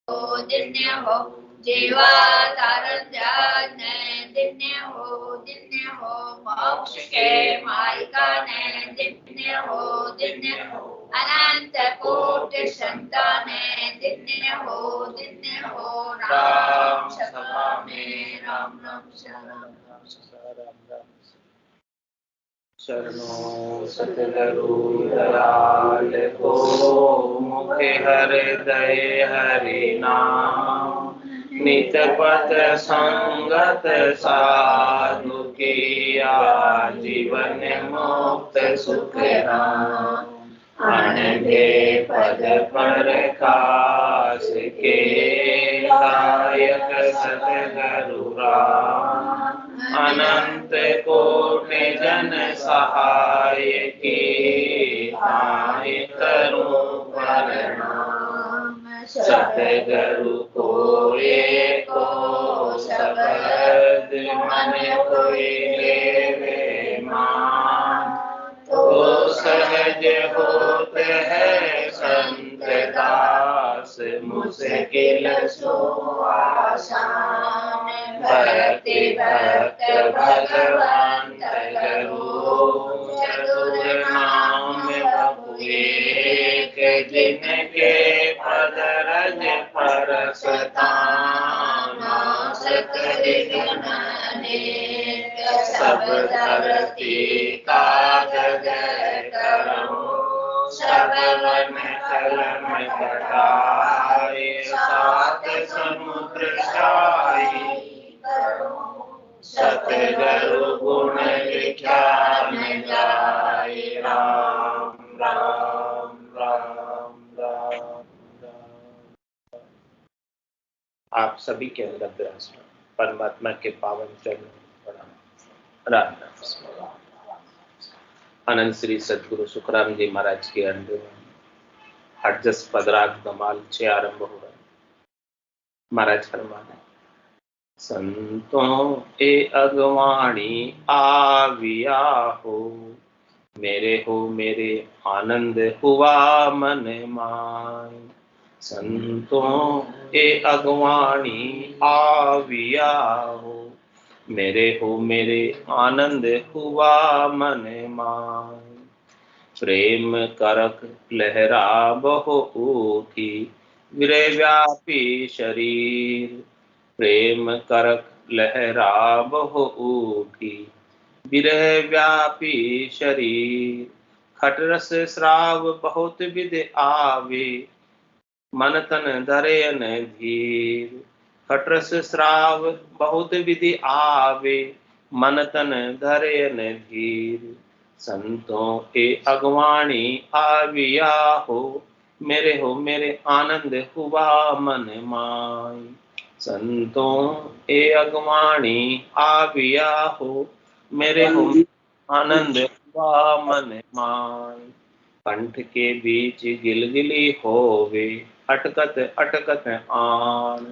दिन्य हो जीवा तारंजा ने दिन्य हो मोक्ष के मार्गा ने दिन्य हो अनंत कोटि संताने दिन्य हो राम सभा में राम राम शरण शरणो सतगुरु दयाल को मुखे हृदय हरि नाम नित पथ संगत साधु की जीवन मुक्त सुख राम अनके पद पर कास के दायक सतगुरु राम अनंत कोटि जन सहाय की आय करूं प्रणाम सतगुरु को एको शब्द मन कोई लेवे मान तो सहज होते है संत दास मुश्किल सो आसान भक्ति भक्त भगवंत करो चतुर नाम बहु एक जिनके पद रज परस सब धरती कागज करो सब वन कलम कटाए सात समुद्र छाई सतगुरु गुण विख्यान जाय राम राम राम राम राम। आप सभी के अंदर विराजमान परमात्मा के पावन चरणों राम राम। अनंत श्री सदगुरु सुखराम जी महाराज के अंडे हरजस पदराग कमाल 6 आरंभ हो रहा है। महाराज फरमाने संतों ए अगवाणी आविया हो मेरे आनंद हुआ मन माय। संतों ए अगवाणी आविया हो मेरे आनंद हुआ मन माय। प्रेम करक लहरा बहु उठी विरह व्यापी शरीर। प्रेम करक लहरा बहु उठी विरह व्यापी शरीर। खटरस श्राव बहुत विध आवे मन तन धरे न धीर। खटरस श्राव बहुत विधि आवे मन तन धरे न धीर। संतों के अगवाणी आविया हो मेरे आनंद हुआ मन माय। संतों ए अगवाणी आविया हो मेरे आनंद हुआ मन माय। कंठ के बीच गिलगिली होवे अटकत अटकत आन।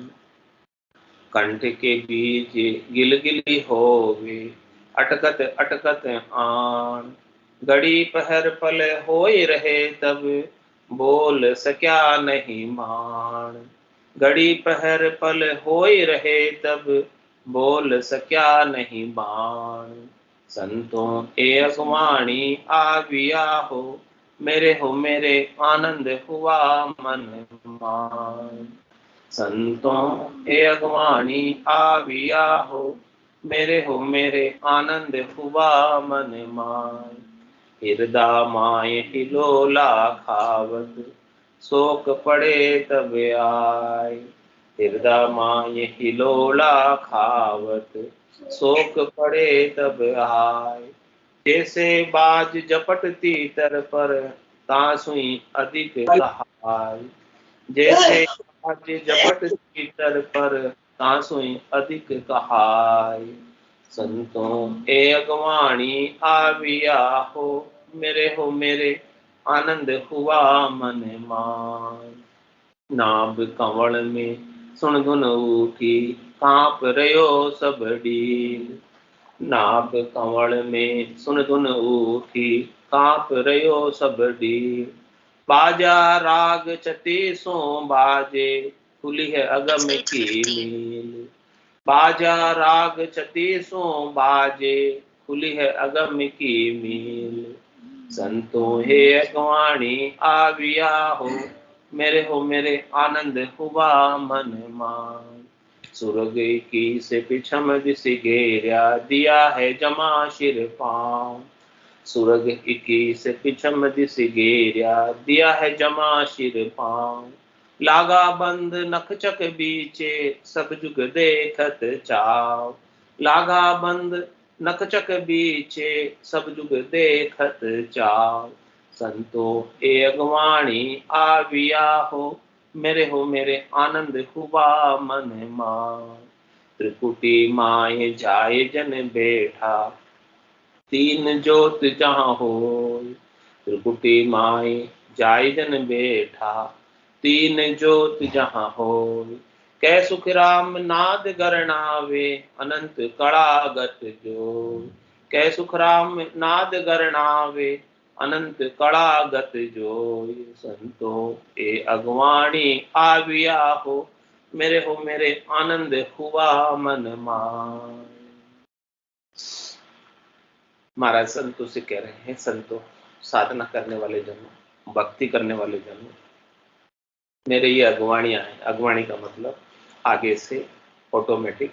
कंठ के बीच गिलगिली होवे अटकत अटकत आन। घड़ी पहर पल होए रहे तब बोल सक्या नहीं मान। घड़ी पहर पल होए रहे तब बोल सक्या नहीं मान। संतों ए अगवाणी आविया हो मेरे आनंद हुआ मन मान। संतों ए अगवाणी आविया हो मेरे आनंद हुआ मन मान। हृदय माय हिलोला खावत शोक पड़े तब आय। हृदय माय हिलोला खावत शोक पड़े तब आय। जैसे बाज जपटती तर पर तासुई अधिक कहाय। जैसे बाज जपटती तर पर तासुई अधिक कहाय। संतों ए अगवाणी आविया हो मेरे आनंद हुआ मन मान। नाभ कंवल में सुन धुन उठी कांप रयो सब डील। नाभ कंवल में सुन धुन उठी कांप रयो सब डील। बाजा राग छत्तीसों बाजे खुली है अगम की मील। बाजा राग छत्तीसों बाजे, खुली है अगम की मील। संतों हे अगवाणी आविया हो, मेरे आनंद हुआ मन मान। सुरग की से पिछम दिस घेरा, दिया है जमा शिर पाँव। सुरग की से पिछम दिस घेरा, दिया है जमा शिर पाँव। लागा बंद नखचक बीचे, सब जुग देखत चाव। लागा बंद नखचक बीचे, सब जुग देखत चाव। संतो ए अगवाणी आविया हो, मेरे आनंद हुआ मन मान। त्रिकुटी माए जाए जन बैठा, तीन जोत जहाँ हो। त्रिकुटी माए जाए जन बैठा, तीन जोत जहाँ हो। कै सुख राम नाद गरणावे, अनंत कड़ागत जो। कै सुख राम नाद गरणावे, अनंत कड़ागत जो। संतो ए अगवाणी आविया हो, मेरे आनंद हुआ मन मान। महाराज संतों से कह रहे हैं, संतों, साधना करने वाले जनों, भक्ति करने वाले जनों, मेरे ये अगवाणियां हैं। अगवाणी का मतलब आगे से ऑटोमेटिक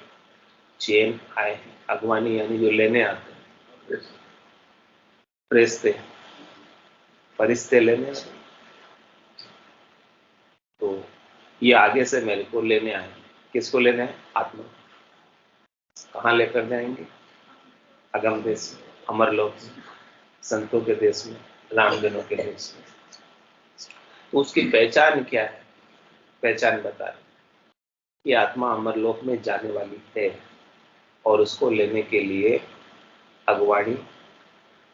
चेन आए हैं। अगवानी यानी जो लेने आते हैं, फरिश्ते लेने आते हैं। तो ये आगे से मेरे को लेने आए। किसको लेने हैं? आत्मा। कहाँ लेकर जाएंगे? अगम देश में, अमरलोक में, संतों के देश में, रामजनों के देश में। तो उसकी पहचान क्या है? पहचान बता रहे कि आत्मा अमरलोक में जाने वाली है, और उसको लेने के लिए अगवाणी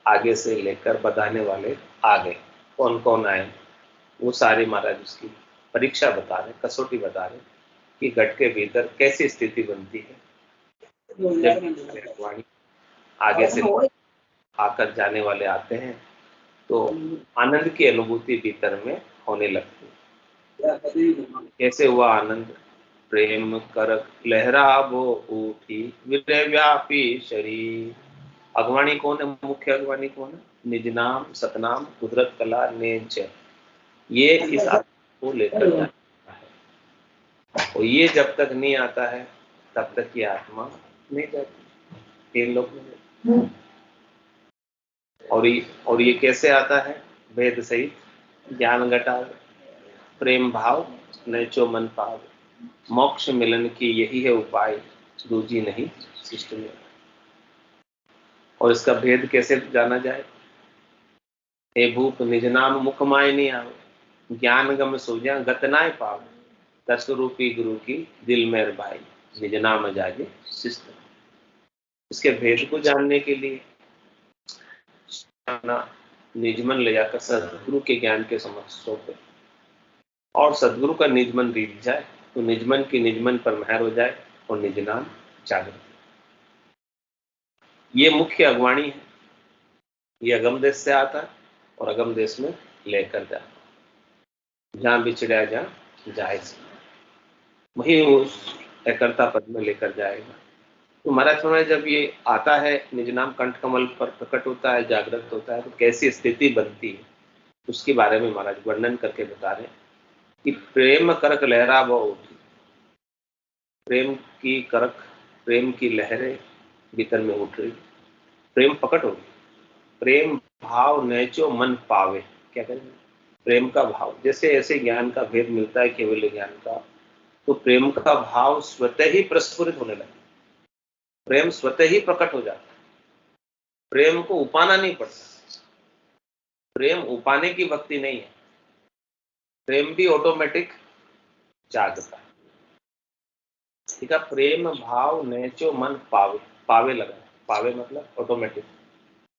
आगे से लेकर बताने वाले आ गए। कौन कौन आए वो सारे महाराज उसकी परीक्षा बता रहे, कसौटी बता रहे कि घट के भीतर कैसी स्थिति बनती है जब अगवाणी आगे से आकर जाने वाले आते हैं। तो आनंद की अनुभूति भीतर में होने लगती है। कैसे हुआ आनंद? प्रेम करक लहराबो उठी, विरह व्यापी शरीर। अगवाणी कौन है? मुख्य अगवाणी कौन है? निज नाम, सतनाम, कुदरत, कला, नेच। ये इस आत्मा को लेकर जाता है, और ये जब तक नहीं आता है तब तक ये आत्मा नहीं जाती, तीन लोग में। और ये कैसे आता है? भेद सहित ज्ञान घटा, प्रेम भाव नैचो मन पाव। मोक्ष मिलन की यही है उपाय, दूजी नहीं शिष्ट में। और इसका भेद कैसे जाना जाए? हे भूप निज नाम मुख माय नहीं आवे, ज्ञान गम सोजा गतनाय पाव। दस रूपी गुरु की दिल मेर भाई, निज नाम जागे शिष्ट। इसके भेद को जानने के लिए निजमन ले जाकर सदगुरु के ज्ञान के समक्ष सौंपे, और सदगुरु का निजमन रीत जाए तो निजमन की निजमन पर मेहर हो जाए और निज नाम जागृत। ये मुख्य अगवाणी है। ये अगम देश से आता है और अगम देश में लेकर जाता है। जहां बिछड़ा जहां जाए, वही उस एकर्ता पद में लेकर जाएगा। तो महाराज जब ये आता है, निज नाम कंठ कमल पर प्रकट होता है, जागृत होता है, तो कैसी स्थिति बनती है उसके बारे में महाराज वर्णन करके बता रहे हैं कि प्रेम करक लहरा वो उठी। प्रेम की करक, प्रेम की लहरें भीतर में उठ रही, प्रेम प्रकट हो गई। प्रेम भाव नैचो मन पावे। क्या करें? प्रेम का भाव, जैसे ऐसे ज्ञान का भेद मिलता है केवल ज्ञान का, तो प्रेम का भाव स्वतः ही प्रस्फुरित होने लगता, प्रेम स्वतः ही प्रकट हो जाता है। प्रेम को उपाना नहीं पड़ता। प्रेम उपाने की भक्ति नहीं है, प्रेम भी ऑटोमेटिक जागता है। ठीक है? प्रेम भाव नैचो मन पावे, पावे लगा, पावे मतलब ऑटोमेटिक।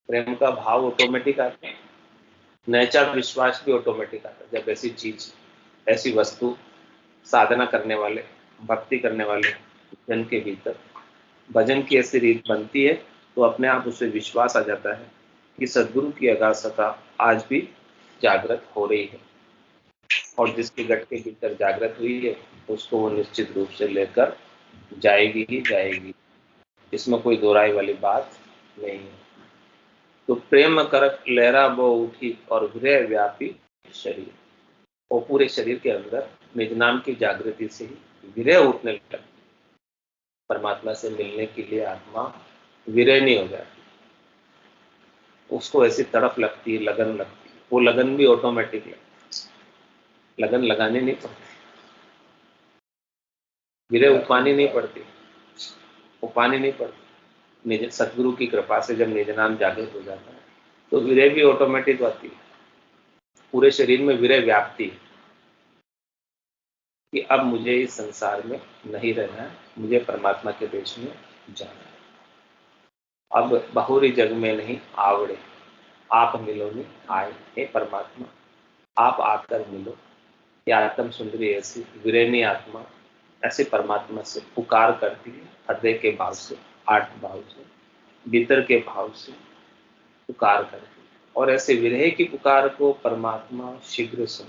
प्रेम का भाव ऑटोमेटिक आता है, नैचा विश्वास भी ऑटोमेटिक आता है। जब ऐसी चीज, ऐसी वस्तु साधना करने वाले, भक्ति करने वाले जन के भीतर भजन की ऐसी रीत बनती है, तो अपने आप उसे विश्वास आ जाता है कि सदगुरु की अगाध सत्ता आज भी जागृत हो रही है। और जिसके गट के भीतर जागृत हुई है उसको वो निश्चित रूप से लेकर जाएगी ही जाएगी, इसमें कोई दोहराई वाली बात नहीं है। तो प्रेम कर लहरा बो उठी और हृदय व्यापी शरीर, और पूरे शरीर के अंदर निज नाम की जागृति से ही विरह उठने लगता। परमात्मा से मिलने के लिए आत्मा विरह नहीं हो जाती, उसको ऐसी तड़प लगती है, लगन लगती है। वो लगन भी ऑटोमेटिक लगती, लगन लगानी नहीं पड़ती, विरह उपानी नहीं पड़ती, उपानी नहीं पड़ती। निज सतगुरु की कृपा से जब निज नाम जागृत हो जाता है तो विरह भी ऑटोमेटिक आती है। पूरे शरीर में विरह व्याप्ति है कि अब मुझे इस संसार में नहीं रहना है, मुझे परमात्मा के देश में जाना है। अब बहुरी जग में नहीं आवड़े, आप मिलो नहीं आए। हे परमात्मा, आप आकर मिलो। यह आत्म सुंदरी ऐसी विरहनी आत्मा ऐसे परमात्मा से पुकार करती है, हृदय के भाव से, आठ भाव से, भीतर के भाव से पुकार करती है। और ऐसे विरह की पुकार को परमात्मा शीघ्र सुन,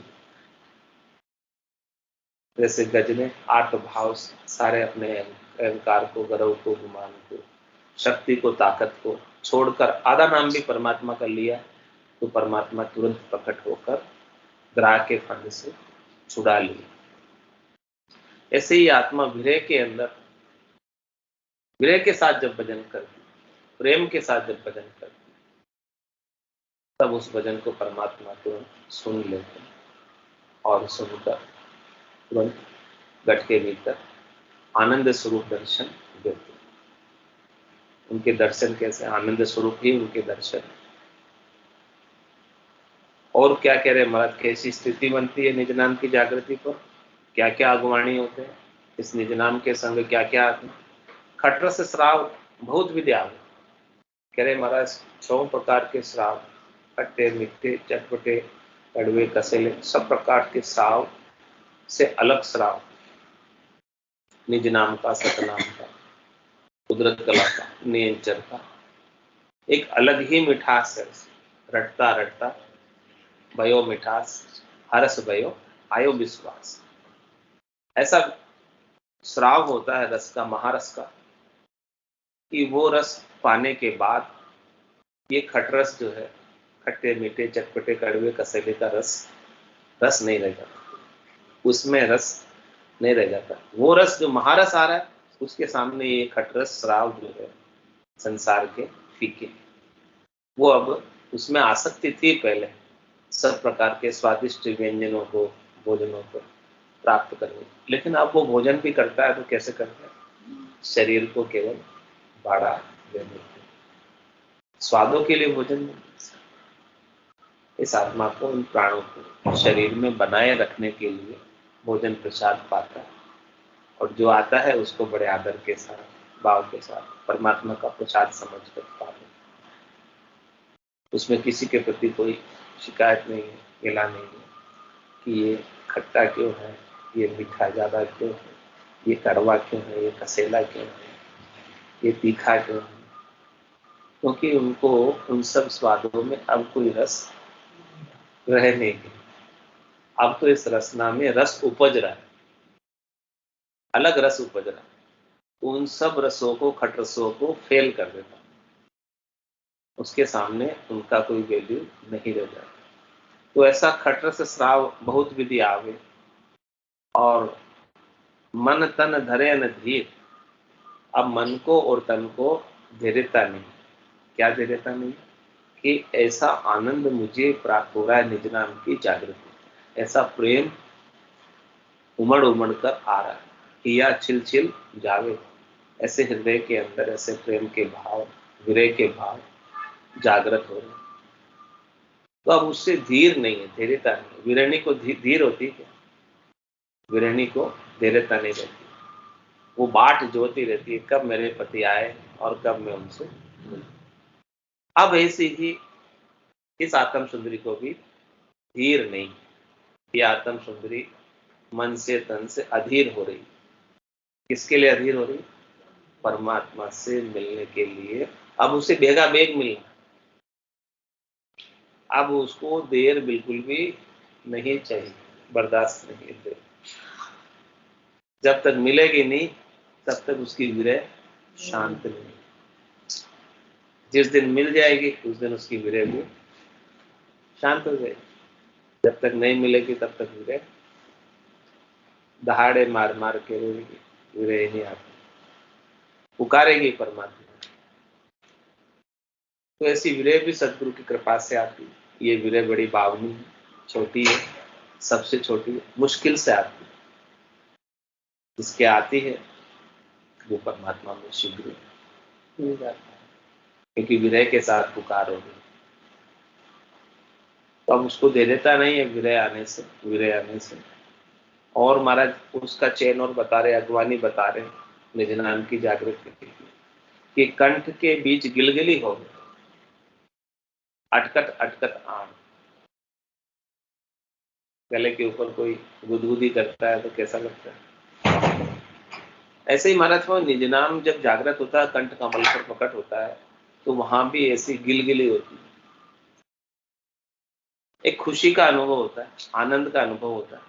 जैसे गज ने आठ भाव से सारे अपने अहंकार को, गर्व को, गुमान को, शक्ति को, ताकत को छोड़कर आधा नाम भी परमात्मा का लिया, तो परमात्मा तुरंत प्रकट होकर ग्राह के फंद से छुड़ा लिया। ऐसे ही आत्मा विरह के अंदर, विरह के साथ जब भजन करती, प्रेम के साथ जब भजन करती, तब उस भजन को परमात्मा तुरंत सुन लेते और सुनकर तुरंत घट के भीतर आनंद स्वरूप दर्शन देते। उनके दर्शन कैसे? आनंद स्वरूप ही उनके दर्शन। और क्या कह रहे महाराज, कैसी स्थिति बनती है निज नाम की जागृति पर, क्या क्या अगवाणी होते हैं इस निज नाम के संग, क्या क्या आते हैं। खटरस श्राव बहुत विद्या। कह रहे महाराज 6 प्रकार के श्राव, खट्टे मीठे चटपटे कड़वे कसेले, सब प्रकार के श्राव से अलग श्राव निज नाम का, सतनाम का, कुदरत कला का, नियंचर का एक अलग ही मिठास है। रटता रटता भयो मिठास, हरस भयो आयो विश्वास। ऐसा श्राव होता है रस का, महारस का, कि वो रस पाने के बाद ये खटरस जो है, खट्टे मीठे चटपटे कड़वे कसेले का रस नहीं रह जाता, उसमें रस नहीं रह जाता। वो रस जो महारस आ रहा है, उसके सामने ये खटरस श्राव जो है संसार के फीके। वो अब उसमें आसक्ति थी पहले, सब प्रकार के स्वादिष्ट व्यंजनों को, भोजनों को प्राप्त करने, लेकिन अब वो भोजन भी करता है तो कैसे करता है? शरीर को केवल बाड़ा देने के, स्वादों के लिए भोजन नहीं। इस आत्मा को, इन प्राणों को शरीर में बनाए रखने के लिए भोजन प्रसाद पाता है, और जो आता है उसको बड़े आदर के साथ, भाव के साथ परमात्मा का प्रसाद समझ कर पाता है। उसमें किसी के प्रति कोई शिकायत नहीं है, गिला नहीं है कि ये खट्टा क्यों है, ये मीठा ज्यादा क्यों है, ये कड़वा क्यों है, ये कसेला क्यों है, ये तीखा क्यों है। क्योंकि उनको उन सब स्वादों में अब कोई रस रह नहीं गया। अब तो इस रसना में रस उपज रहा है, अलग रस उपज रहा है। उन सब रसों को, खट रसों को फेल कर देता, उसके सामने उनका कोई वैल्यू नहीं रह जाता। तो ऐसा खटरस श्राव बहुत विधि आवे, और मन तन धरे न धीर। अब मन को और तन को धैर्यता नहीं। क्या धैर्यता नहीं? कि ऐसा आनंद मुझे प्राप्त हो रहा है निज नाम की जागृति, ऐसा प्रेम उमड़ उमड़ कर आ रहा है, किया छिल छिल जावे। ऐसे हृदय के अंदर ऐसे प्रेम के भाव, विरह के भाव जागृत हो रहे। तो अब उससे धीर नहीं है, धैर्यता नहीं। विरहणी को धीर होती है क्या? विरहणी को धैर्यता नहीं रहती, वो बाट जोती रहती है, कब मेरे पति आए और कब मैं उनसे मिलूं। अब ऐसी ही इस आत्म सुंदरी को भी धीर नहीं। ये आत्म सुंदरी मन से, तन से अधीर हो रही। किसके लिए अधीर हो रही? परमात्मा से मिलने के लिए। अब उसे बेगा बेग मिलना, अब उसको देर बिल्कुल भी नहीं चाहिए, बर्दाश्त नहीं दे। जब तक मिलेगी नहीं तब तक उसकी विरह शांत नहीं। जिस दिन मिल जाएगी उस दिन उसकी विरह भी शांत हो जाएगी। जब तक नहीं मिलेगी तब तक विरह दहाड़े मार मार के रोएगी, विरह नहीं आती, पुकारेगी परमात्मा। तो ऐसी विरह भी सदगुरु की कृपा से आती है। ये विरह बड़ी बावनी है, छोटी है, सबसे छोटी है, मुश्किल से आती है। जिसके आती है वो परमात्मा में शीघ्र मिल जाता है, क्योंकि विरह के साथ पुकार होगी। तो अब उसको दे देता नहीं है विरह आने से। और महाराज उसका चैन और बता रहे, अगवानी बता रहे निज नाम की जागृति कि कंठ के बीच गिलगिली हो गए, अटकट अटकट आन। गले के ऊपर कोई गुदगुदी करता है तो कैसा लगता है। ऐसे ही महाराज को निज नाम जब जागृत होता है, कंठ कमल पर प्रकट होता है, तो वहां भी ऐसी गिलगिली होती है। एक खुशी का अनुभव होता है, आनंद का अनुभव होता है।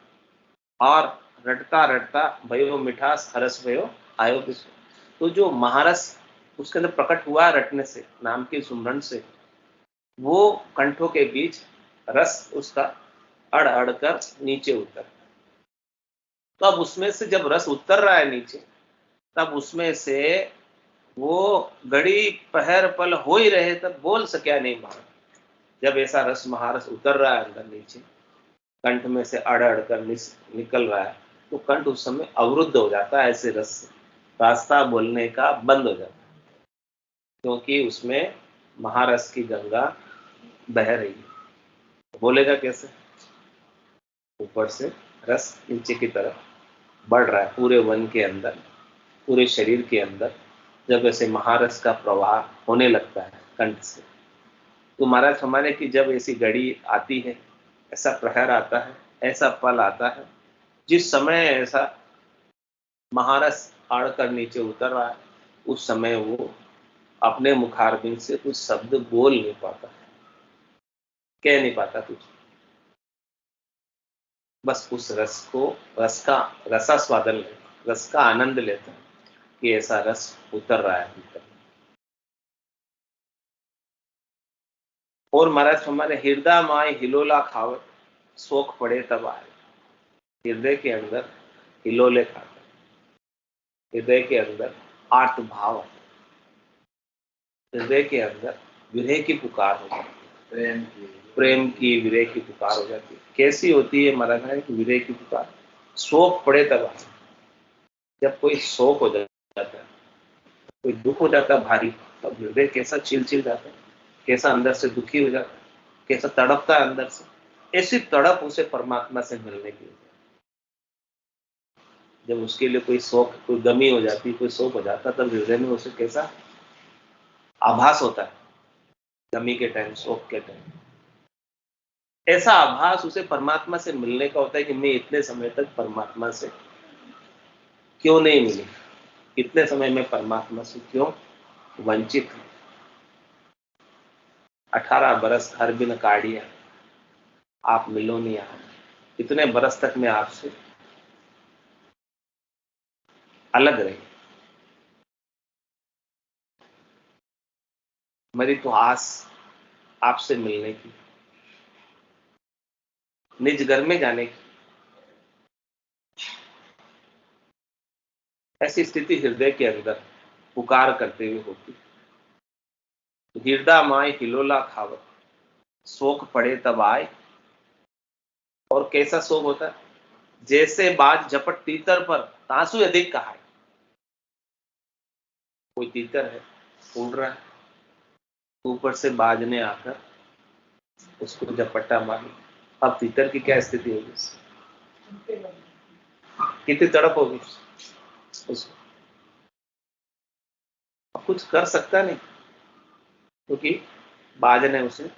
और रटता रटता भयो मिठास हरस भयो आयो विश्व। तो जो महारस उसके अंदर प्रकट हुआ रटने से, नाम के सुमरण से, वो कंठों के बीच रस उसका अड़ अड़ कर नीचे उतर। तो अब उसमें से जब रस उतर रहा है नीचे, तब उसमें से वो घड़ी पहर पल हो ही रहे तब बोल सक्या नहीं महाराज। जब ऐसा रस महारस उतर रहा है अंदर नीचे, कंठ में से अड़ अड़ कर निकल रहा है, तो कंठ उस समय अवरुद्ध हो जाता है ऐसे रस से, रास्ता बोलने का बंद हो जाता है, क्योंकि उसमें महारस की गंगा बह रही है। बोलेगा कैसे? ऊपर से रस नीचे की तरफ बढ़ रहा है, पूरे वन के अंदर, पूरे शरीर के अंदर जब ऐसे महारस का प्रवाह होने लगता है कंठ से, तो महाराज हमारे की जब ऐसी घड़ी आती है, ऐसा प्रहर आता है, ऐसा पल आता है, जिस समय ऐसा महारस आड़ कर नीचे उतर रहा है, उस समय वो अपने मुखारबिंद से कुछ शब्द बोल नहीं पाता, कह नहीं पाता कुछ। बस उस रस को, रसास्वादन लेता, रस का आनंद लेता कि ऐसा रस उतर रहा है भीतर। और महाराज हमारे हृदय माए हिलोला खावत शोक पड़े तब आए। हृदय के अंदर हिलोले खाता, हृदय के अंदर आर्त भाव आता, हृदय के अंदर विरह की पुकार हो जाती है, प्रेम की विरह की पुकार हो जाती है। कैसी होती है महाराज की विरह की पुकार? शोक पड़े तब आए। जब कोई शोक हो जाता है, कोई दुख हो जाता है भारी, तब हृदय कैसा चिल जाता है, कैसा अंदर से दुखी हो जाता है, कैसा तड़पता है अंदर से। ऐसी तड़प उसे परमात्मा से मिलने की। जब उसके लिए कोई शोक, कोई गमी हो जाती, कोई शोक हो जाता, तब हृदय में उसे कैसा आभास होता है, गमी के टाइम, शोक के टाइम। ऐसा आभास उसे परमात्मा से मिलने का होता है कि मैं इतने समय तक परमात्मा से क्यों नहीं मिली, इतने समय में परमात्मा से क्यों वंचित हूं। 18 बरस हर बिन काढ़िया आप मिलो नहीं आ, इतने बरस तक मैं आपसे अलग रही। मेरी तो आस आपसे मिलने की, निज घर में जाने की। ऐसी स्थिति हृदय के अंदर पुकार करते हुए होती। हृदय माए हिलोला खावत शोक पड़े तब आए। और कैसा शोक होता है? जैसे बाज झपट तीतर पर तांसु अधिक कहा है। कोई तीतर है, उड़ रहा है, ऊपर से बाज ने आकर उसको झपट्टा मारी। अब तीतर की क्या स्थिति होगी, कितनी तड़प होगी उसको। अब कुछ कर सकता नहीं, क्योंकि बाज ने उसे,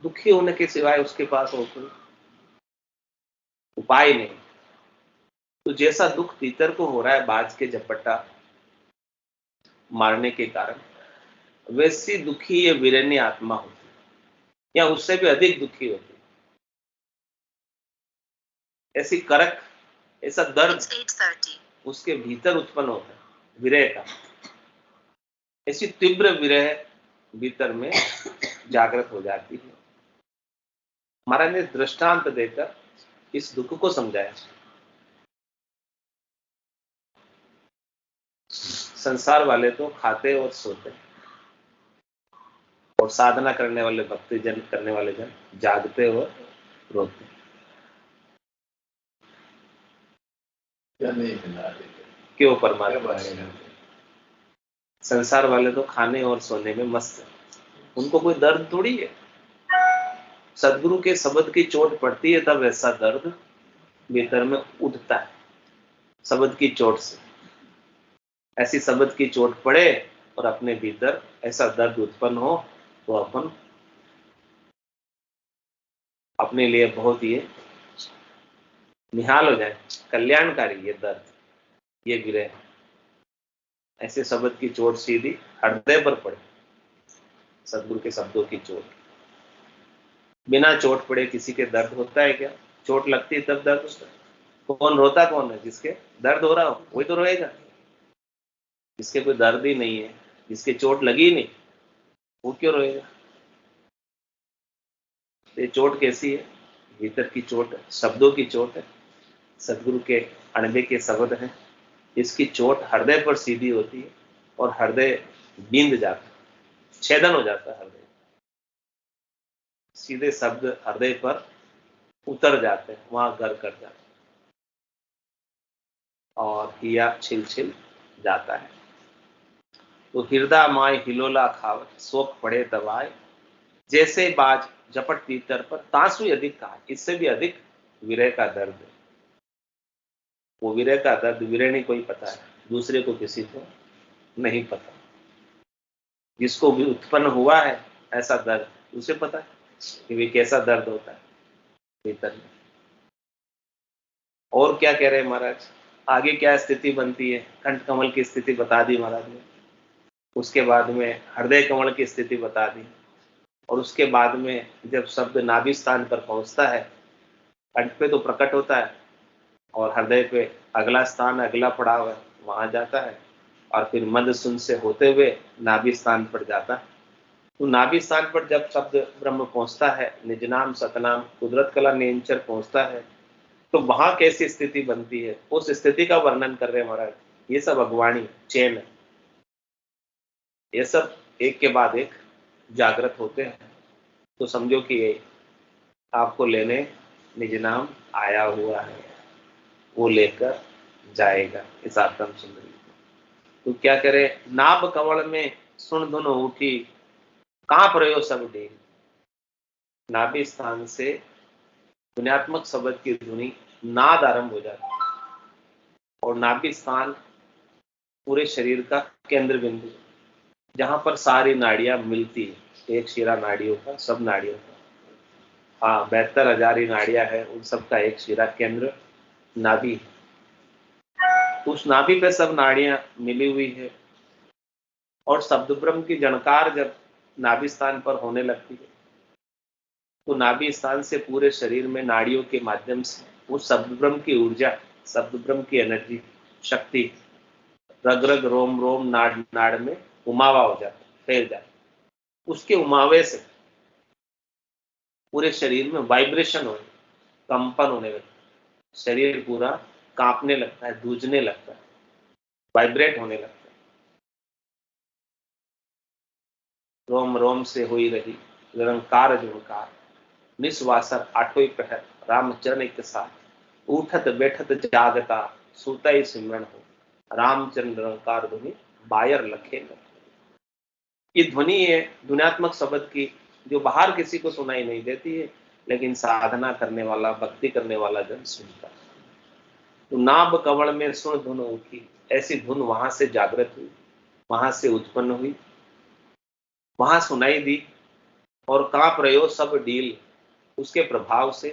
दुखी होने के सिवाय उसके पास और कोई उपाय नहीं। तो जैसा दुख तीतर को हो रहा है बाज के झपट्टा मारने के कारण, वैसी दुखी ये वीरण्य आत्मा होती है, या उससे भी अधिक दुखी होती है। ऐसी करक ऐसा दर्द उसके भीतर उत्पन्न होता है विरह का। ऐसी तीव्र विरह भीतर में जागृत हो जाती है। महाराज ने दृष्टांत देकर इस दुख को समझाया। संसार वाले तो खाते और सोते, और साधना करने वाले भक्ति जन करने वाले जन जागते और रोते। क्यों परमात्मा? संसार वाले तो खाने और सोने में मस्त है, उनको कोई दर्द थोड़ी है। सदगुरु के शब्द की चोट पड़ती है तब ऐसा दर्द भीतर में उठता है, शब्द की चोट से। ऐसी शब्द की चोट पड़े और अपने भीतर ऐसा दर्द उत्पन्न हो तो अपन अपने लिए बहुत ही निहाल हो जाए, कल्याणकारी ये दर्द, ये विरह। ऐसे शब्द की चोट सीधी हृदय पर पड़े, सदगुरु के शब्दों की चोट। बिना चोट पड़े किसी के दर्द होता है क्या? चोट लगती है तब दर्द होता है। कौन रोता कौन है? जिसके दर्द हो रहा हो वही तो रोएगा। जिसके कोई दर्द ही नहीं है, जिसके चोट लगी नहीं, वो क्यों रोएगा? ये चोट कैसी है? भीतर की चोट है, शब्दों की चोट है, सदगुरु के अणबे के शब्द हैं। इसकी चोट हृदय पर सीधी होती है और हृदय बींद जाता है, छेदन हो जाता है हृदय। सीधे शब्द हृदय पर उतर जाते हैं, वहां घर कर जाते हैं और हिया छिल छिल जाता है। तो हृदय माय हिलोला खावत, शोक पड़े तबाय, जैसे बाज झपट तीतर पर तांसु अधिक कहा। इससे भी अधिक विरह का दर्द है। वो विरह का दर्द विरह नहीं कोई पता है, दूसरे को किसी को नहीं पता। जिसको भी उत्पन्न हुआ है ऐसा दर्द, उसे पता है कि वे कैसा दर्द होता है भीतर में। और क्या कह रहे हैं महाराज? आगे क्या स्थिति बनती है? कंठ कमल की स्थिति बता दी महाराज ने, उसके बाद में हृदय कमल की स्थिति बता दी, और उसके बाद में जब शब्द नाभि स्थान पर पहुंचता है, कंठ पे तो प्रकट होता है और हृदय पे अगला स्थान, अगला पड़ाव है, वहां जाता है, और फिर मध्य सुन से होते हुए नाभि स्थान पर जाता है। तो नाभि स्थान पर जब शब्द ब्रह्म पहुंचता है, निज नाम सतनाम कुदरत कला नेंचर पहुंचता है, तो वहां कैसी स्थिति बनती है, उस स्थिति का वर्णन कर रहे हैं महाराज। ये सब अगवाणी चैन है, ये सब एक के बाद एक जागृत होते हैं। तो समझो कि ये आपको लेने निज नाम आया हुआ है, वो लेकर जाएगा इस आत्म सुंदरी को। तो क्या करे? नाभ कमल में सुन धुन उठी, कांप रहे हो सब ढेर। नाभि स्थान से ध्वन्यात्मक शब्द की ध्वनि नाद आरंभ हो जाती है, और नाभि स्थान पूरे शरीर का केंद्र बिंदु, जहां पर सारी नाड़ियां मिलती है। एक शिरा नाड़ियों का, सब नाड़ियों का, हाँ 72,000 नाड़ियां है, उन सब का एक शिरा केंद्र नाभि। उस नाभि पे सब नाड़ियां मिली हुई है, और शब्द ब्रह्म की जनकार जब नाभि स्थान पर होने लगती है, तो नाभि स्थान से पूरे शरीर में नाड़ियों के माध्यम से उस शब्द ब्रह्म की ऊर्जा, शब्द ब्रह्म की एनर्जी, शक्ति रग रग रोम रोम नाड़ नाड़ में उमावा हो जाता, फैल जाता। उसके उमावे से पूरे शरीर में वाइब्रेशन होने, कंपन होने लगता है, शरीर पूरा कांपने लगता है, दूजने लगता है, वाइब्रेट होने लगता है। रोम रोम से हुई रही निरंकार झुणकार, निस्वासर आठों प्रहर रामचरण एक साथ, उठत बैठत जागता सूता ही सिमरण हो, रामचरण निरंकार ध्वनि बायर लखे न। ये ध्वनि है ध्वन्यात्मक शब्द की, जो बाहर किसी को सुनाई नहीं देती है, लेकिन साधना करने वाला, भक्ति करने वाला जन सुनता है। तो नाभ कवल में सुन धुन उठी, ऐसी धुन वहां से जागृत हुई, वहां से उत्पन्न हुई, वहां सुनाई दी, और कांप रहे हो सब डील। उसके प्रभाव से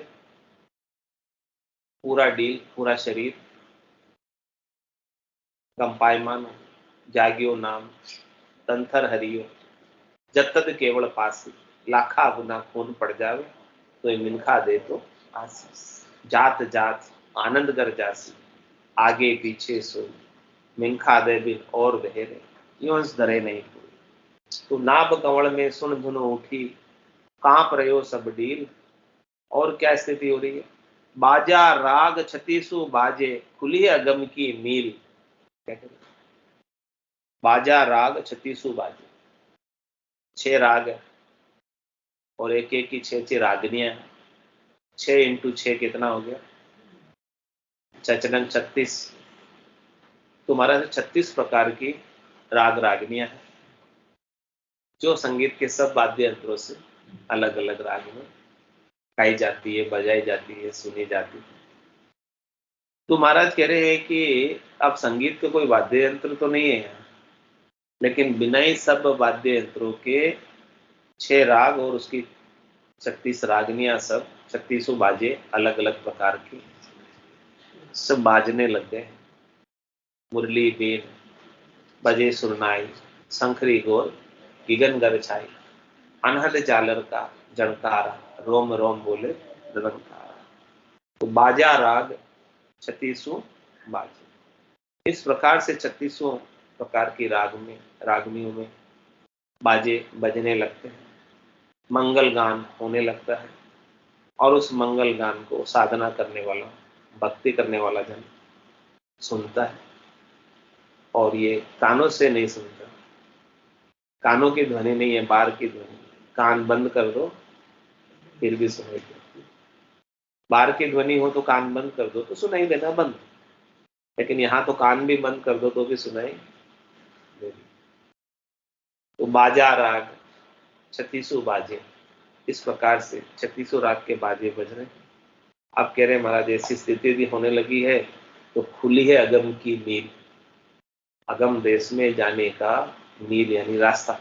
पूरा डील, पूरा शरीर कंपायमान हो, जागियो नाम तंथर हरियो, जतद केवल पासी, लाखा गुना खून पड़ जावे तो मिनखा दे तो आशीष। जात जात आनंद कर जासी, आगे पीछे सोई, मिनखा दे बिन और बहेरे, योंस धरे नहीं कोई। तो नाभ कंवल में सुन धुन उठी, कांप रहो सब डील। और क्या स्थिति हो रही है? बाजा राग छतीसु बाजे, खुली अगम की मील। क्या करें? बाजा राग छतीसु बाजे, 6 राग है और एक एक की 6 रागनियां हैं। 6 इंटू 6 कितना हो गया? 36। तुम्हारा 36 प्रकार की राग रागनियां हैं, जो संगीत के सब वाद्य यंत्रों से अलग अलग राग में गाई जाती है, बजाई जाती है, सुनी जाती है। तो महाराज कह रहे हैं कि अब संगीत का कोई वाद्य यंत्र तो नहीं है यहाँ, लेकिन बिना ही सब वाद्य यंत्रों के 6 राग और उसकी 36 रागनियां, सब 36 बाजे अलग अलग प्रकार की सब बाजने लग गए। मुरली बीन बजे सुरनाई, शंखरी गोर गिगन गर छाई, अनहद जालर का जणकारा, रोम रोम बोले रनकारा। तो बाजा राग 36 बाजे, इस प्रकार से 36 प्रकार की रागनियों में बाजे बजने लगते हैं, मंगल गान होने लगता है। और उस मंगल गान को साधना करने वाला, भक्ति करने वाला जन सुनता है। और ये कानों से नहीं सुनता, कानों की ध्वनि नहीं है, बाहर की ध्वनि। कान बंद कर दो फिर भी सुनेगी। बाहर की ध्वनि हो तो कान बंद कर दो तो सुनाई देना बंद, लेकिन यहां तो कान भी बंद कर दो तो भी सुनाई देगी। तो बाजा राग 36 बाजे, इस प्रकार से 36 राग के बाजे बज रहे हैं। अब कह रहे महाराज ऐसी स्थिति भी होने लगी है तो खुली है अगम की मील। अगम देश में जाने का मील यानी रास्ता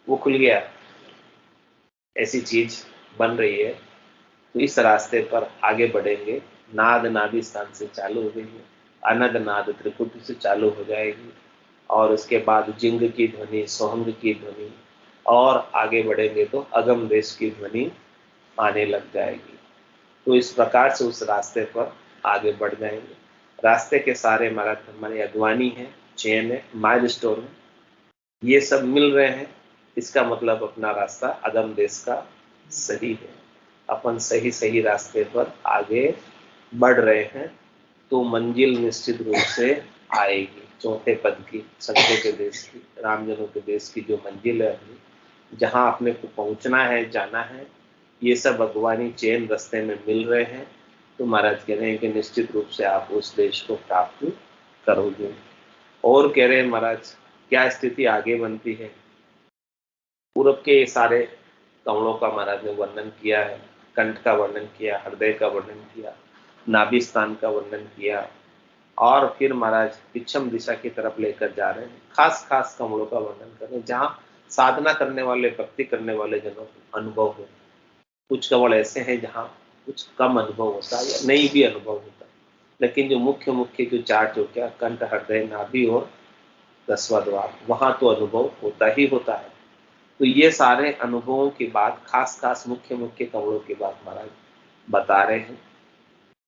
वो खुल गया, ऐसी चीज बन रही है। तो इस रास्ते पर आगे बढ़ेंगे। नाद नाभि स्थान से चालू हो गई है, अनद नाद त्रिकुट से चालू हो जाएगी, और उसके बाद जिंग की ध्वनि, सोहंग की ध्वनि, और आगे बढ़ेंगे तो अगम देश की ध्वनि आने लग जाएगी। तो इस प्रकार से उस रास्ते पर आगे बढ़ जाएंगे। रास्ते के सारे हमारे अगवानी है, चेन है, माइलस्टोन है, ये सब मिल रहे हैं। इसका मतलब अपना रास्ता अगम देश का सही है, अपन सही सही रास्ते पर आगे बढ़ रहे हैं। तो मंजिल निश्चित रूप से आएगी, चौथे पद की, संतों के देश की, रामजनों के देश की जो मंजिल है, जहां अपने को पहुंचना है, जाना है, ये सब भगवानी चेन रास्ते में मिल रहे हैं। तो महाराज कह रहे हैं कि निश्चित रूप से आप उस देश को प्राप्त करोगे। और कह रहे हैं महाराज क्या स्थिति आगे बनती है। पूर्व के सारे कमलों का महाराज ने वर्णन किया है, कंठ का वर्णन किया, हृदय का वर्णन किया, नाभि स्थान का वर्णन किया, और फिर महाराज पिछम दिशा की तरफ लेकर जा रहे हैं। खास खास कमलों का वर्णन कर रहे हैं जहां साधना करने वाले, भक्ति करने वाले जनों को अनुभव हो। कुछ कमल ऐसे हैं जहां कुछ कम अनुभव होता है या नहीं भी अनुभव होता, लेकिन जो मुख्य मुख्य जो 4 जो क्या कंठ, हृदय, नाभि और 10वां द्वार, वहां तो अनुभव होता ही होता है। तो ये सारे अनुभवों की बात, खास खास मुख्य मुख्य कमलों की बात महाराज बता रहे हैं।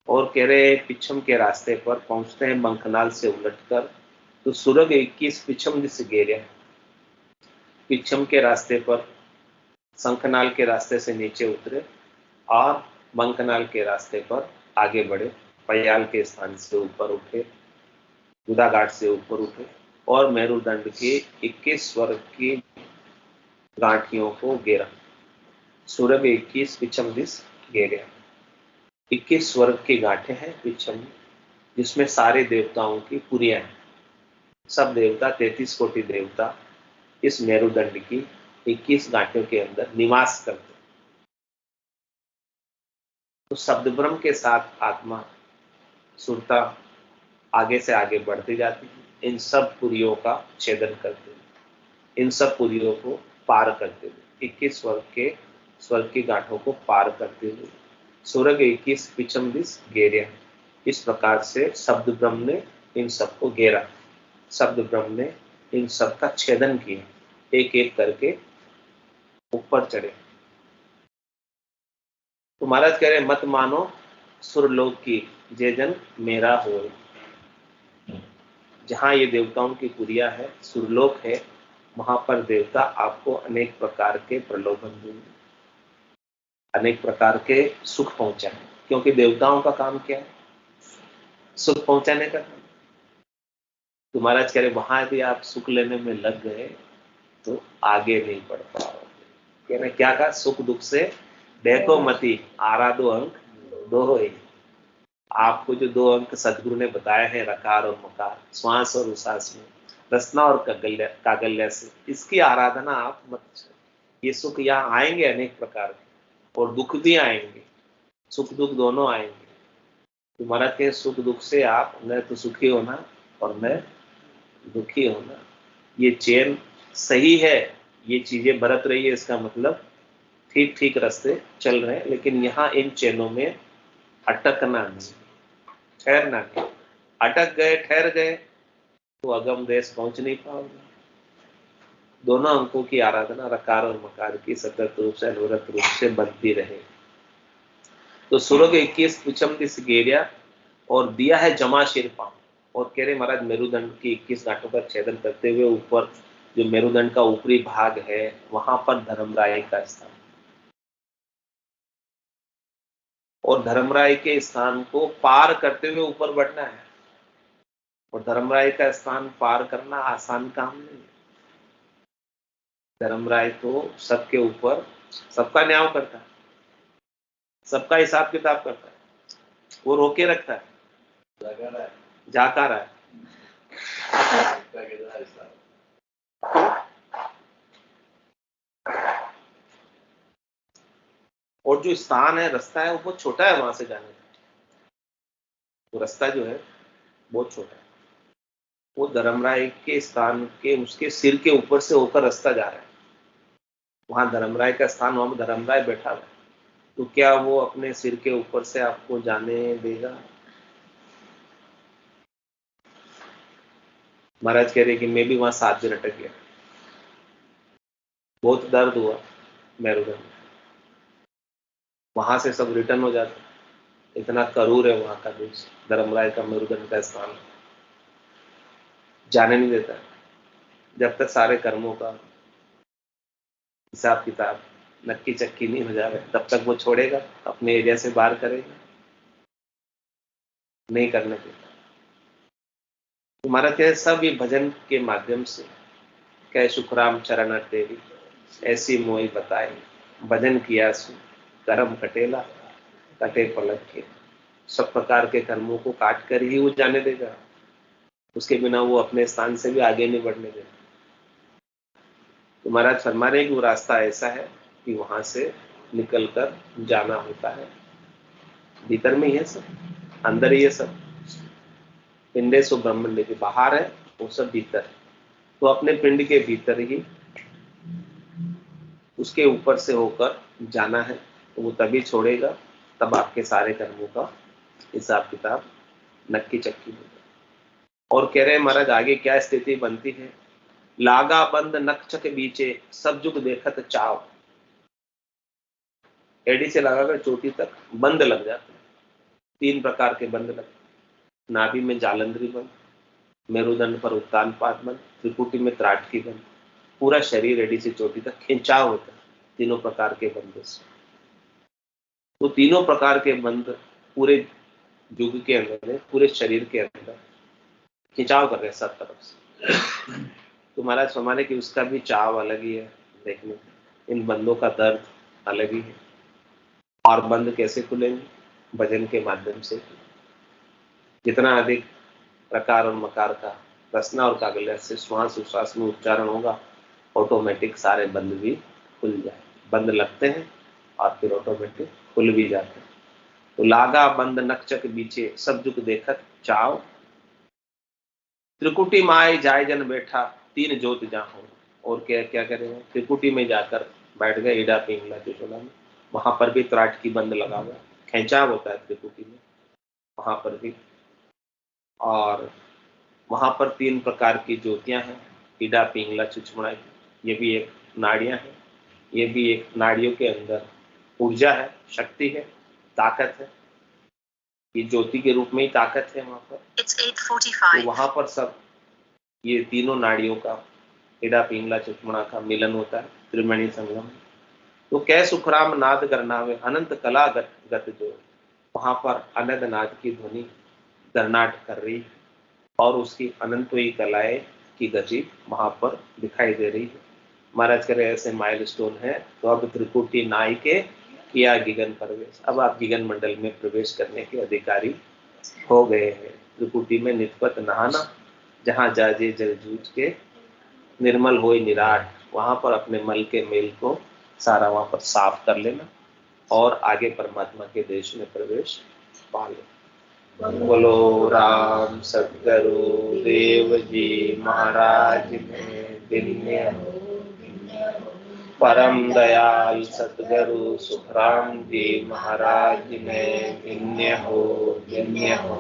और कह रहे हैं पिछम के रास्ते पर पहुंचते हैं बंखनाल से उलटकर, तो सुरग 21 पिछम दिस गेरिया। पिछम के रास्ते पर शंखनाल के रास्ते से नीचे उतरे और बंखनाल के रास्ते पर आगे बढ़े, पयाल के स्थान से ऊपर उठे, गुदाघाट से ऊपर उठे, और मेरुदंड के 21 स्वर्ग की गांठियों को घेरा। सूरभ 21 पिछम दिस घेरा, 21 स्वर्ग की गांठें हैं पिछम, जिसमें सारे देवताओं की पुरियां हैं। सब देवता, 33 कोटि देवता इस मेरुदंड की 21 गांठों के अंदर निवास करते। तो शब्द ब्रह्म के साथ आत्मा सुरता आगे से आगे बढ़ती जाती है, इन सब पुरियों का छेदन करते हुए, इन सब पुरियों को पार करते हुए, 21 स्वर्ग की गांठों को पार करते हुए सूरज 21 पिछम दिस घेरिया। इस प्रकार से शब्द ब्रह्म ने इन सबको घेरा, शब्द ब्रह्म ने इन सब का छेदन किया, एक एक करके ऊपर चढ़े। तो महाराज कह रहे मत मानो सुरलोक की जे जन मेरा हो। जहाँ ये देवताओं की पुरिया है, सुरलोक है, वहां पर देवता आपको अनेक प्रकार के प्रलोभन देंगे, अनेक प्रकार के सुख पहुंचाएंगे, क्योंकि देवताओं का काम क्या है? सुख पहुंचाने का काम। तो महाराज कह रहे वहां यदि आप सुख लेने में लग गए तो आगे नहीं बढ़ पाओगे। कह रहे क्या कहा? सुख दुख से देखो मती, आराधो अंक दो ही। आपको जो 2 अंक सदगुरु ने बताए हैं, रकार और मकार, श्वास और उश्वास में, रसना और कागल्य से, इसकी आराधना आप मत छोड़ो। ये सुख यहाँ आएंगे अनेक प्रकार के, और दुख भी आएंगे, सुख दुख दोनों आएंगे। तुम्हारा के सुख दुख से आप न तो सुखी होना और न दुखी होना। ये चैन सही है, ये चीजें बरत रही है, इसका मतलब ठीक ठीक रास्ते चल रहे हैं। लेकिन यहाँ इन चैनों में अटकना नहीं, ठहरना नहीं। अटक गए, ठहर गए तो अगम देश पहुंच नहीं पाओगे। दोनों अंकों की आराधना रकार और मकार की सतत रूप से, अनुरत रूप से बनती रहे। तो सुरग 21 पुछम दिस गेरिया और दिया है जमा शिरपा। और कह रहे महाराज मेरुदंड की 21 गांठों का छेदन करते हुए ऊपर जो मेरुदंड का ऊपरी भाग है, वहां पर धर्मराय का स्थान, और धर्मराय के स्थान को पार करते हुए ऊपर बढ़ना है। और धर्मराय का स्थान पार करना आसान काम नहीं है। धर्मराय तो सबके ऊपर सबका न्याय करता है, सबका हिसाब किताब करता है, वो रोके रखता है, जाकर है। और जो स्थान है, रास्ता है, वो बहुत छोटा है वहां से जाने का। वो रास्ता जो है बहुत छोटा है। वो धर्मराय के स्थान के उसके सिर के ऊपर से होकर रास्ता जा रहा है। वहां धर्मराय का स्थान, वहां धर्मराय बैठा हुआ है। तो क्या वो अपने सिर के ऊपर से आपको जाने देगा? महाराज कह रहे कि मैं भी वहां 7 दिन अटक गया, बहुत दर्द हुआ मेरुदंड। वहां से सब रिटर्न हो जाता, इतना करूर है वहां का देश, धर्मराय का मेरुदंड का स्थान। जाने नहीं देता जब तक सारे कर्मों का हिसाब किताब नक्की चक्की नहीं हो जाए, तब तक वो छोड़ेगा, अपने एरिया से बाहर करेगा, नहीं करने देता। तुम्हारा क्या है? सब ये भजन के माध्यम से कह सुखराम चरण तेरी ऐसी मोई बताई, भजन किया सु कर्म कटेला कटे पलट के। सब प्रकार के कर्मों को काट कर ही वो जाने देगा, उसके बिना वो अपने स्थान से भी आगे नहीं बढ़ने देगा। तो महाराज फरमा रहे कि वो रास्ता ऐसा है कि वहां से निकल कर जाना होता है। भीतर में ही है सब, अंदर ही है सब। पिंडे सो ब्रह्मंड के बाहर है, वो सब भीतर है। तो अपने पिंड के भीतर ही उसके ऊपर से होकर जाना है। तो वो तभी छोड़ेगा, तब आपके सारे कर्मों का हिसाब किताब नक्की चक्की होगा। और कह रहे हैं महाराज आगे क्या स्थिति बनती है? लागा बंद नक्षक बीचे सब जुग देखत चाव। एडी से लगाकर चोटी तक बंद लग जाते हैं। 3 प्रकार के बंद लगते, नाभि में जालंधरी बंद, मेरुदंड पर उत्तानपाद बंद, त्रिपुटी में त्राटकी बंद, पूरा शरीर एडी से चोटी तक खिंचाव होता है तीनों प्रकार के बंदों से। तो तीनों प्रकार के बंद पूरे युग के अंदर, पूरे शरीर के अंदर खिंचाव कर रहे हैं सब तरफ से। तो महाराज फरमाने की उसका भी चाव अलग ही है देखने, इन बंदों का दर्द अलग ही है। और बंद कैसे खुलेंगे? भजन के माध्यम से। जितना अधिक प्रकार और मकार का रसना और कागल्य से श्वास उश्वास में उच्चारण होगा, ऑटोमेटिक सारे बंद भी खुल जाए। बंद लगते हैं और फिर ऑटोमेटिक खुल भी जाते हैं। तो लागा बंद नक्षक बीचे सब जुग देखत चाव, त्रिकुटी माए जाय जन बैठा 3 ज्योत जहां। और क्या क्या करेंगे? त्रिकुटी में जाकर बैठ गए, ईडा पिंगला त्रिशूला में। वहां पर भी त्राट की बंद लगा हुआ, खिंचाव होता है त्रिकुटी में, वहां पर भी। और वहां पर 3 प्रकार की ज्योतियां हैं, ईडा पिंगला चुचमुड़ा। ये भी एक नाड़ियां हैं, ये भी एक नाड़ियों के अंदर ऊर्जा है, शक्ति है, ताकत है। ये ज्योति के रूप में ही ताकत है वहां पर। It's तो 8:45. वहां पर सब ये तीनों नाड़ियों का, इडा पिंगला चुचमणा का मिलन होता है, त्रिवेणी संगम। तो कै सुखराम नाद गरनावे, अनंत कला गत जो, वहां पर अनंत नाद की ध्वनि गरनाट कर रही है और उसकी अनंतोई कलाएं की गति वहां पर दिखाई दे रही है। महाराज कह रहे ऐसे माइलस्टोन है। तो अब त्रिकुटी नाई के किया गिगन प्रवेश, अब आप गिगन मंडल में प्रवेश करने के अधिकारी हो गए हैं। त्रिकुटी में निष्पत नहाना, जहां जाजे जल जूझ के निर्मल होए निराट, वहां पर अपने मल के मेल को सारा वहां पर साफ कर लेना और आगे परमात्मा के देश में प्रवेश पा लेना। बोलो राम सतगुरु देव जी महाराज में दिन्य हो। परम दयाल सतगुरु सुखराम जी महाराज में दिन्य हो, दिन्य हो।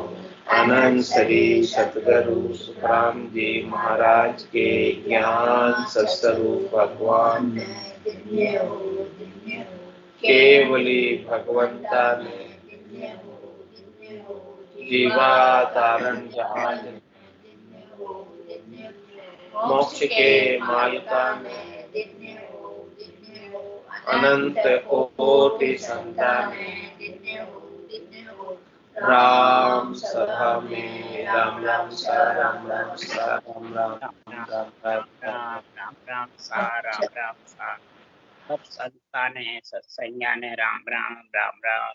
अनंत श्री सतगुरु सुखराम जी महाराज के ज्ञान सत्स्वरूप भगवान में दिन्य हो, दिन्य हो। केवली भगवंता ने जीवातारण जहाज, मोक्ष के मालिका ने अनंत कोटि संतान, राम सभा में राम राम सा राम राम सा राम राम राम राम राम राम सा सब संतान है, सत्संज्ञान है। राम राम राम राम।